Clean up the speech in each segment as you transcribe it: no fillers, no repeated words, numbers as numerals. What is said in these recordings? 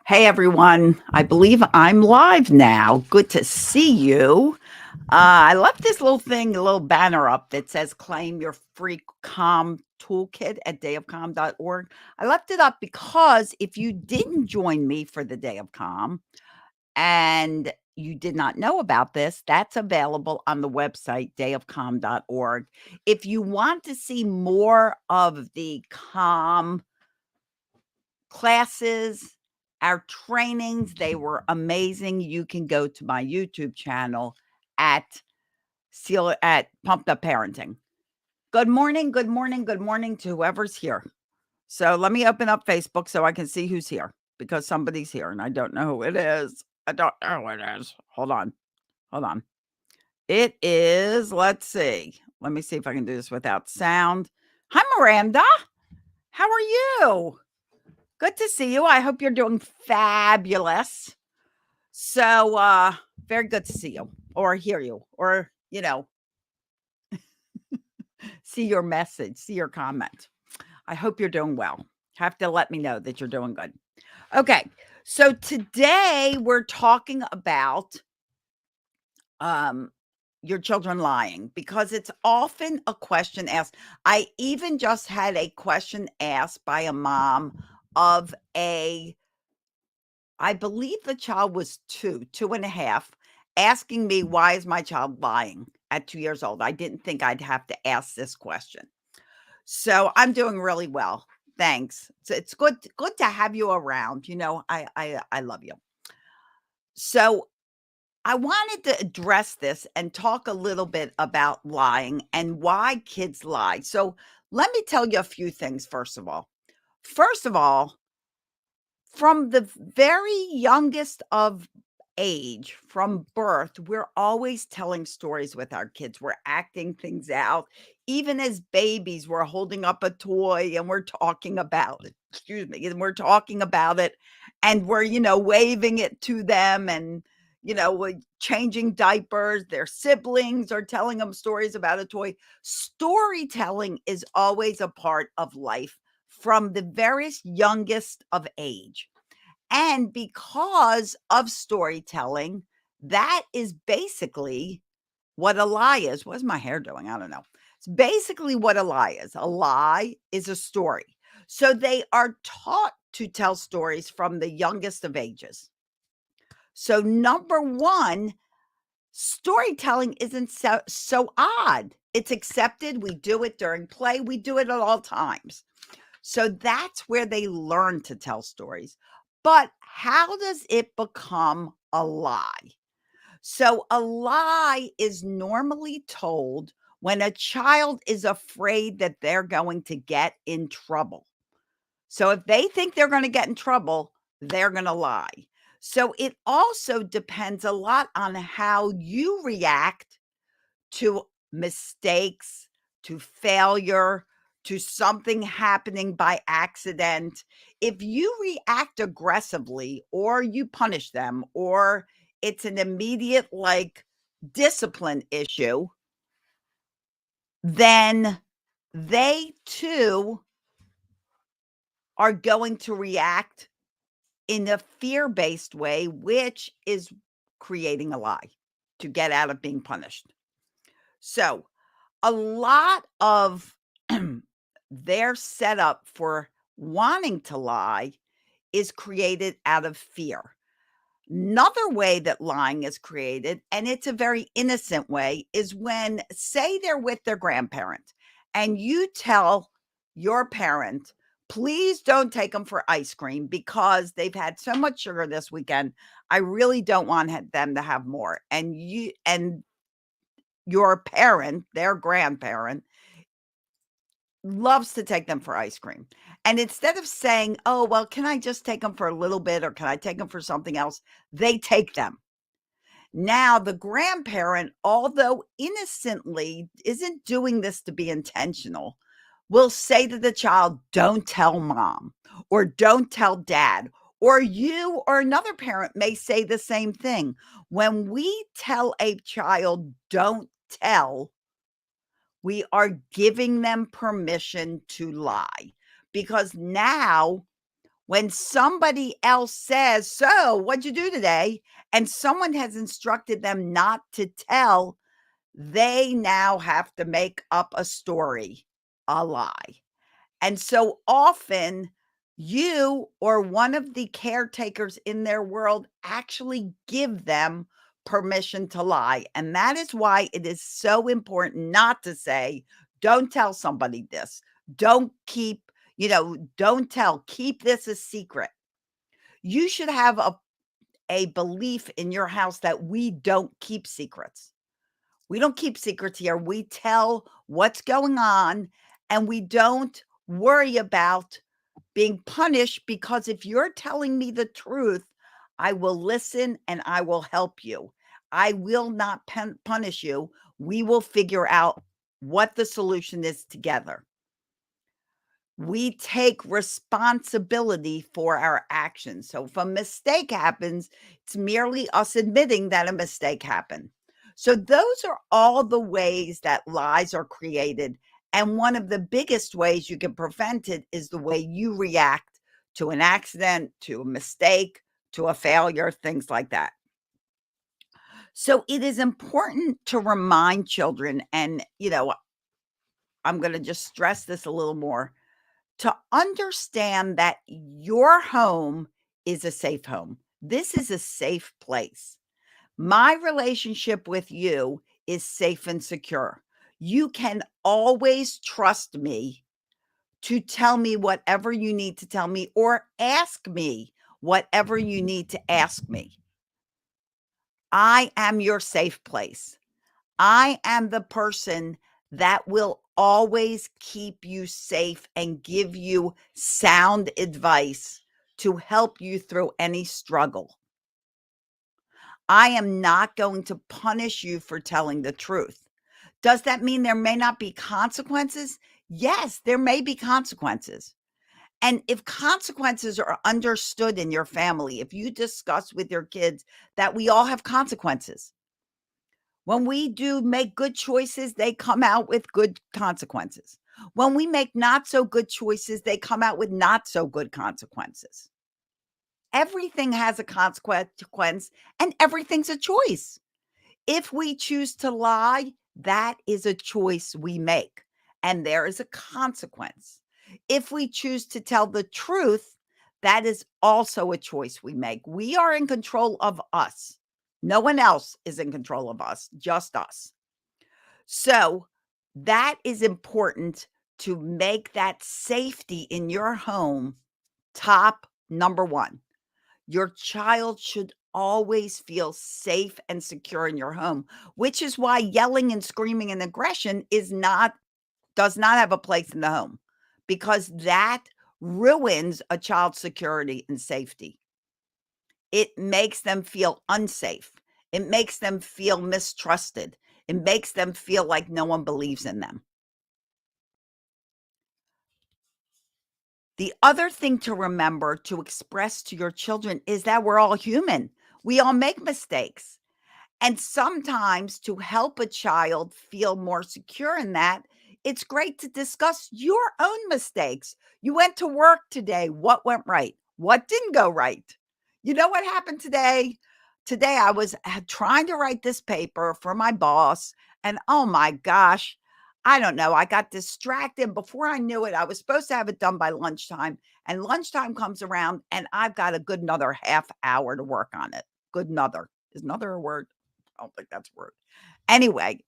Hey everyone, I believe I'm live now. Good to see you. I left this little thing, a little banner up that says claim your free calm toolkit at dayofcalm.org. I left it up because if you didn't join me for the Day of Calm and you did not know about this, that's available on the website dayofcalm.org. If you want to see more of the calm classes, our trainings, they were amazing. You can go to my YouTube channel at at Pumped Up Parenting. Good morning, good morning, good morning to whoever's here. So let me open up Facebook so I can see who's here because somebody's here and I don't know who it is. I don't know who it is. Hold on. Hold on. It is, let's see. Let me see if I can do this without sound. Hi, Miranda. How are you? Good to see you. I hope you're doing fabulous. So, very good to see you or hear you or, see your message, see your comment. I hope you're doing well. Have to let me know that you're doing good. Okay. So today we're talking about your children lying because it's often a question asked. I even just had a question asked by a mom of I believe the child was 2, 2.5, asking me, "Why is my child lying at 2 years old?" I didn't think I'd have to ask this question. So, I'm doing really well, thanks. It's good to have you around, I love you. So, I wanted to address this and talk a little bit about lying and why kids lie. So, let me tell you a few things, first of all. First of all, from the very youngest of age, from birth, we're always telling stories with our kids. We're acting things out. Even as babies, we're holding up a toy and we're talking about it. Excuse me. And we're talking about it and we're, waving it to them and, we're changing diapers. Their siblings are telling them stories about a toy. Storytelling is always a part of life from the very youngest of age. And because of storytelling, that is basically what a lie is. What's my hair doing? I don't know. It's basically what a lie is. A lie is a story. So they are taught to tell stories from the youngest of ages. So, number one, storytelling isn't so odd. It's accepted. We do it during play, we do it at all times. So that's where they learn to tell stories. But how does it become a lie? So a lie is normally told when a child is afraid that they're going to get in trouble. So if they think they're going to get in trouble, they're going to lie. So it also depends a lot on how you react to mistakes, to failure, to something happening by accident. If you react aggressively or you punish them or it's an immediate discipline issue, then they too are going to react in a fear-based way, which is creating a lie to get out of being punished. So, a lot of their setup for wanting to lie is created out of fear. Another way that lying is created, and it's a very innocent way, is when, say, they're with their grandparent and you tell your parent, please don't take them for ice cream because they've had so much sugar this weekend. I really don't want them to have more. And your parent, their grandparent, loves to take them for ice cream. And instead of saying, "Oh, well, can I just take them for a little bit or can I take them for something else?" They take them. Now, the grandparent, although innocently isn't doing this to be intentional, will say to the child, "Don't tell mom," or "Don't tell dad." Or you or another parent may say the same thing. When we tell a child, "Don't tell," we are giving them permission to lie because now When somebody else says, "So, what'd you do today?" and someone has instructed them not to tell, they now have to make up a story, a lie. And so often, you or one of the caretakers in their world actually give them permission to lie. And that is why it is so important not to say, don't tell somebody this. Don't keep, don't tell, keep this a secret. You should have a belief in your house that we don't keep secrets. We don't keep secrets here. We tell what's going on and we don't worry about being punished because if you're telling me the truth, I will listen and I will help you. I will not punish you. We will figure out what the solution is together. We take responsibility for our actions. So if a mistake happens, it's merely us admitting that a mistake happened. So those are all the ways that lies are created. And one of the biggest ways you can prevent it is the way you react to an accident, to a mistake, to a failure, things like that. So it is important to remind children, and, I'm going to just stress this a little more, to understand that your home is a safe home. This is a safe place. My relationship with you is safe and secure. You can always trust me to tell me whatever you need to tell me or ask me whatever you need to ask me. I am your safe place. I am the person that will always keep you safe and give you sound advice to help you through any struggle. I am not going to punish you for telling the truth. Does that mean there may not be consequences? Yes, there may be consequences. And if consequences are understood in your family, if you discuss with your kids that we all have consequences, when we do make good choices, they come out with good consequences. When we make not so good choices, they come out with not so good consequences. Everything has a consequence and everything's a choice. If we choose to lie, that is a choice we make, and there is a consequence. If we choose to tell the truth, that is also a choice we make. We are in control of us. No one else is in control of us, just us. So that is important to make that safety in your home top number one. Your child should always feel safe and secure in your home, which is why yelling and screaming and aggression does not have a place in the home because that ruins a child's security and safety. It makes them feel unsafe. It makes them feel mistrusted. It makes them feel like no one believes in them. The other thing to remember to express to your children is that we're all human. We all make mistakes. And sometimes to help a child feel more secure in that, it's great to discuss your own mistakes. You went to work today. What went right? What didn't go right? You know what happened today? Today I was trying to write this paper for my boss, and oh my gosh, I don't know. I got distracted. Before I knew it, I was supposed to have it done by lunchtime, and lunchtime comes around, and I've got a good another half hour to work on it. Good another. Is another a word? I don't think that's a word. Anyway,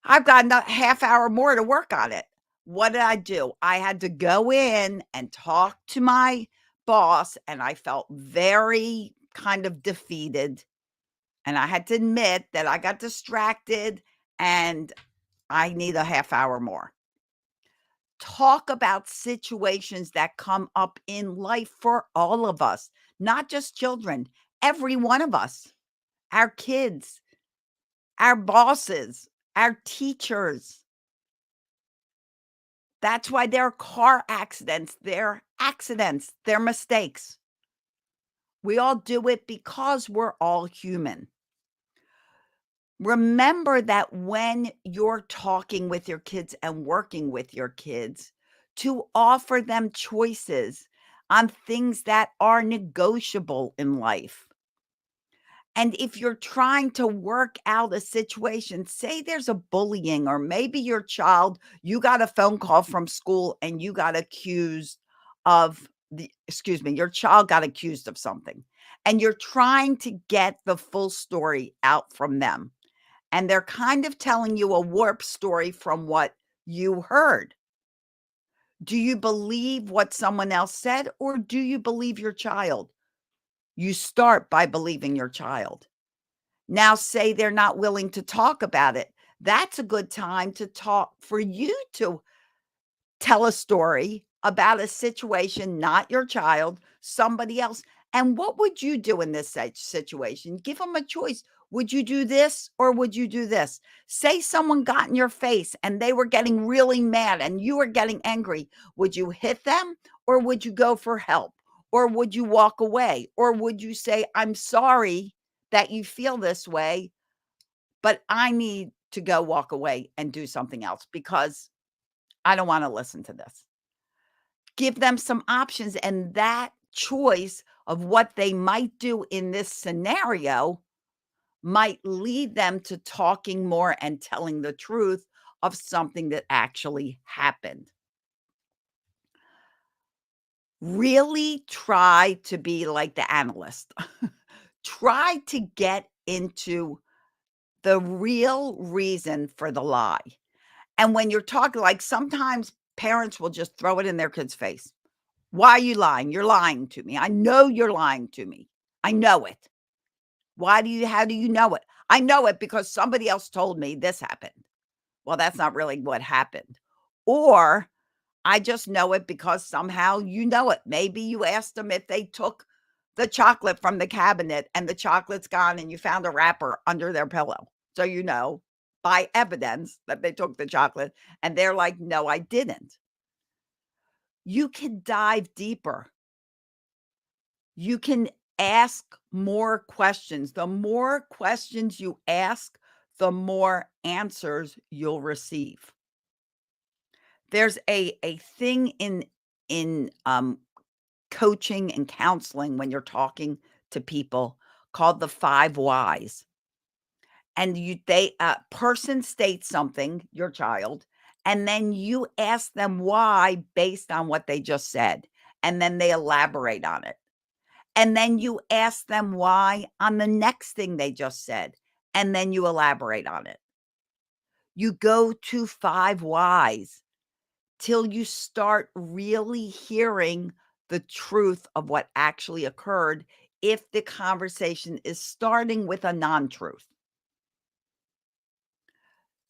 I've got a half hour more to work on it. What did I do? I had to go in and talk to my boss, and I felt very kind of defeated. And I had to admit that I got distracted and I need a half hour more. Talk about situations that come up in life for all of us, not just children, every one of us, our kids, our bosses, our teachers. That's why they're car accidents. They're accidents. They're mistakes. We all do it because we're all human. Remember that when you're talking with your kids and working with your kids, to offer them choices. on things that are negotiable in life. And if you're trying to work out a situation, say there's a bullying, or maybe your child, you got a phone call from school and you got accused of excuse me, your child got accused of something, and you're trying to get the full story out from them. And they're kind of telling you a warped story from what you heard. Do you believe what someone else said, or do you believe your child? You start by believing your child. Now, say they're not willing to talk about it. That's a good time to talk for you to tell a story about a situation, not your child, somebody else. And what would you do in this situation? Give them a choice. Would you do this or would you do this? Say someone got in your face and they were getting really mad and you were getting angry. Would you hit them or would you go for help? Or would you walk away? Or would you say, I'm sorry that you feel this way, but I need to go walk away and do something else because I don't want to listen to this. Give them some options, and that choice of what they might do in this scenario might lead them to talking more and telling the truth of something that actually happened. Really try to be like the analyst. Try to get into the real reason for the lie. And when you're talking, like, sometimes parents will just throw it in their kid's face. "Why are you lying? You're lying to me. I know you're lying to me. I know it. How do you know it?" "I know it because somebody else told me this happened." Well, that's not really what happened. Or, "I just know it because somehow you know it." Maybe you asked them if they took the chocolate from the cabinet and the chocolate's gone and you found a wrapper under their pillow. So you know by evidence that they took the chocolate, and they're like, "No, I didn't." You can dive deeper. You can ask more questions. The more questions you ask, the more answers you'll receive. There's a thing in coaching and counseling when you're talking to people called the 5 whys. And person states something, your child, and then you ask them why based on what they just said, and then they elaborate on it. And then you ask them why on the next thing they just said, and then you elaborate on it. You go to 5 whys till you start really hearing the truth of what actually occurred if the conversation is starting with a non-truth.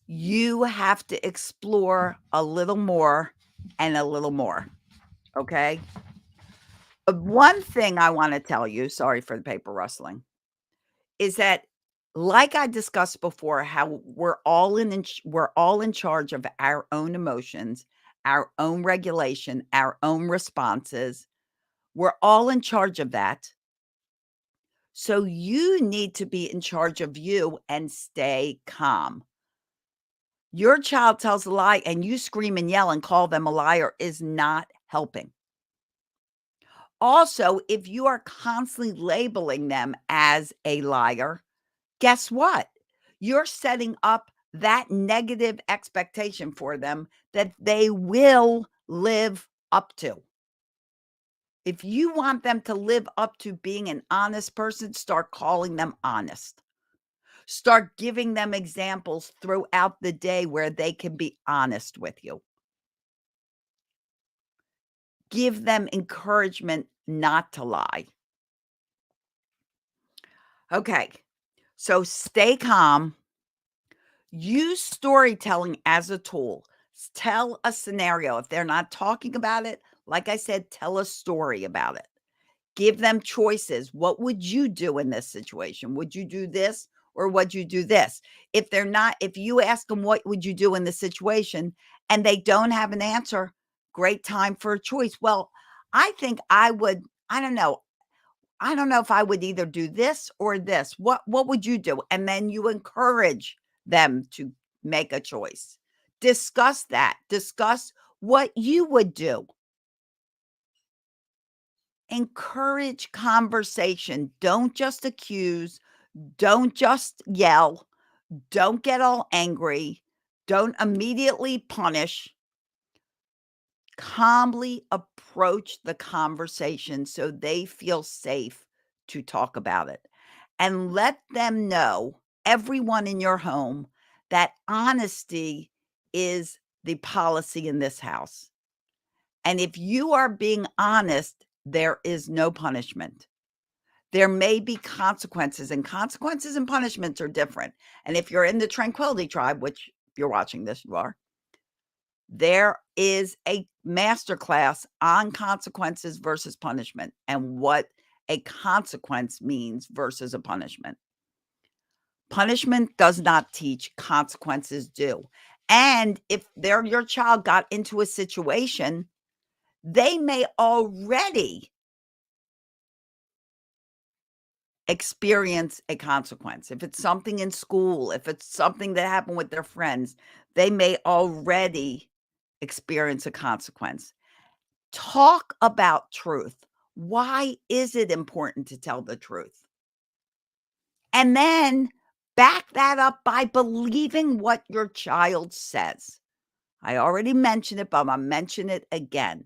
You have to explore a little more and a little more, okay? One thing I wanna tell you, sorry for the paper rustling, is that, like I discussed before, how we're all in charge of our own emotions, our own regulation, our own responses. We're all in charge of that. So you need to be in charge of you and stay calm. Your child tells a lie and you scream and yell and call them a liar is not helping. Also, if you are constantly labeling them as a liar, guess what? You're setting up that negative expectation for them that they will live up to. If you want them to live up to being an honest person, start calling them honest. Start giving them examples throughout the day where they can be honest with you. Give them encouragement not to lie. Okay, so stay calm. Use storytelling as a tool. Tell a scenario. If they're not talking about it, like I said, tell a story about it. Give them choices. What would you do in this situation? Would you do this or would you do this? If you ask them what would you do in this situation and they don't have an answer, great time for a choice. Well, I think I don't know. I don't know if I would either do this or this. What would you do? And then you encourage them to make a choice. Discuss that. Discuss what you would do. Encourage conversation. Don't just accuse. Don't just yell. Don't get all angry. Don't immediately punish. Calmly approach the conversation so they feel safe to talk about it. And let them know, everyone in your home, that honesty is the policy in this house. And if you are being honest, there is no punishment. There may be consequences, and consequences and punishments are different. And if you're in the Tranquility Tribe, which if you're watching this, you are, there is a masterclass on consequences versus punishment and what a consequence means versus a punishment. Punishment does not teach, consequences do. And if your child got into a situation, they may already experience a consequence. If it's something in school, if it's something that happened with their friends, they may already experience a consequence. Talk about truth. Why is it important to tell the truth? And then back that up by believing what your child says. I already mentioned it, but I'm gonna mention it again.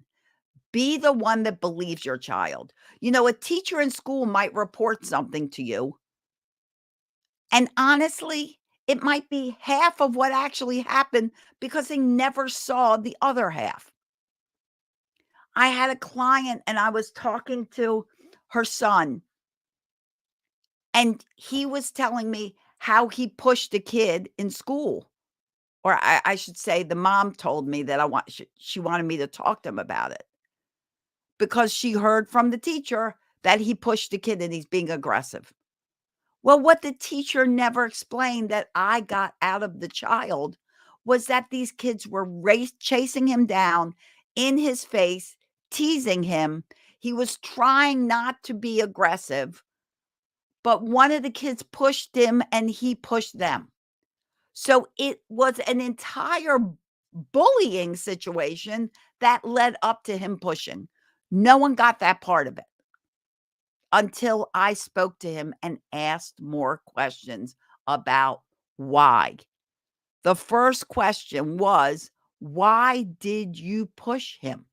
Be the one that believes your child. You know, a teacher in school might report something to you, and honestly, it might be half of what actually happened because they never saw the other half. I had a client and I was talking to her son, and he was telling me how he pushed a kid in school. Or I should say the mom told me that she wanted me to talk to him about it because she heard from the teacher that he pushed the kid and he's being aggressive. Well, what the teacher never explained that I got out of the child was that these kids were chasing him down in his face, teasing him. He was trying not to be aggressive, but one of the kids pushed him and he pushed them. So it was an entire bullying situation that led up to him pushing. No one got that part of it until I spoke to him and asked more questions about why. The first question was, why did you push him?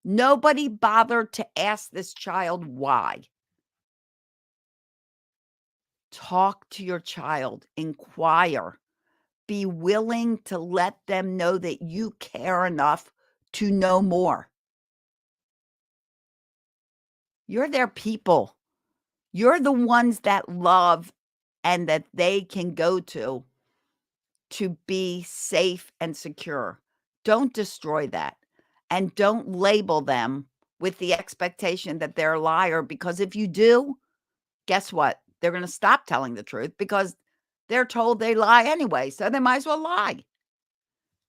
Nobody bothered to ask this child why. Talk to your child, inquire, be willing to let them know that you care enough to know more. You're their people. You're the ones that love and that they can go to be safe and secure. Don't destroy that. And don't label them with the expectation that they're a liar, because if you do, guess what? They're going to stop telling the truth because they're told they lie anyway. So they might as well lie.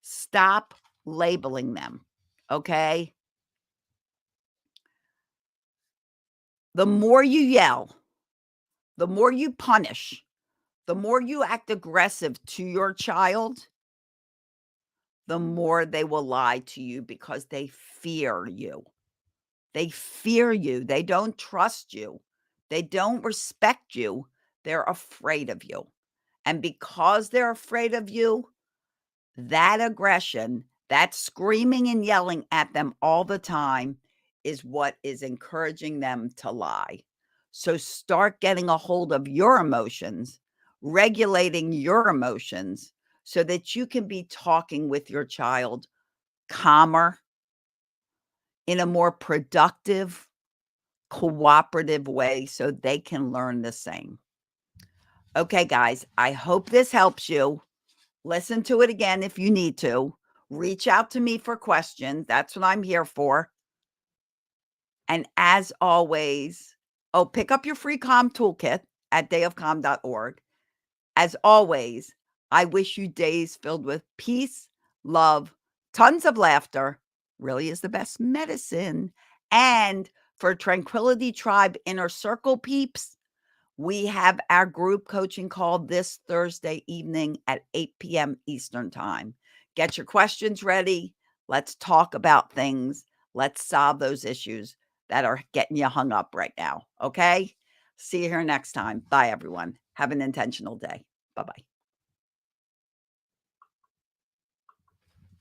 Stop labeling them. Okay. The more you yell, the more you punish, the more you act aggressive to your child, the more they will lie to you because they fear you. They fear you. They don't trust you. They don't respect you. They're afraid of you. And because they're afraid of you, that aggression, that screaming and yelling at them all the time is what is encouraging them to lie. So start getting a hold of your emotions, regulating your emotions so that you can be talking with your child calmer, in a more productive, cooperative way so they can learn the same. Okay, guys, I hope this helps you. Listen to it again if you need to. Reach out to me for questions. That's what I'm here for. And as always, pick up your free calm toolkit at dayofcalm.org. As always, I wish you days filled with peace, love, tons of laughter, really is the best medicine. And for Tranquility Tribe Inner Circle peeps, we have our group coaching call this Thursday evening at 8 p.m. Eastern Time. Get your questions ready. Let's talk about things. Let's solve those issues that are getting you hung up right now. Okay. See you here next time. Bye, everyone. Have an intentional day. Bye bye.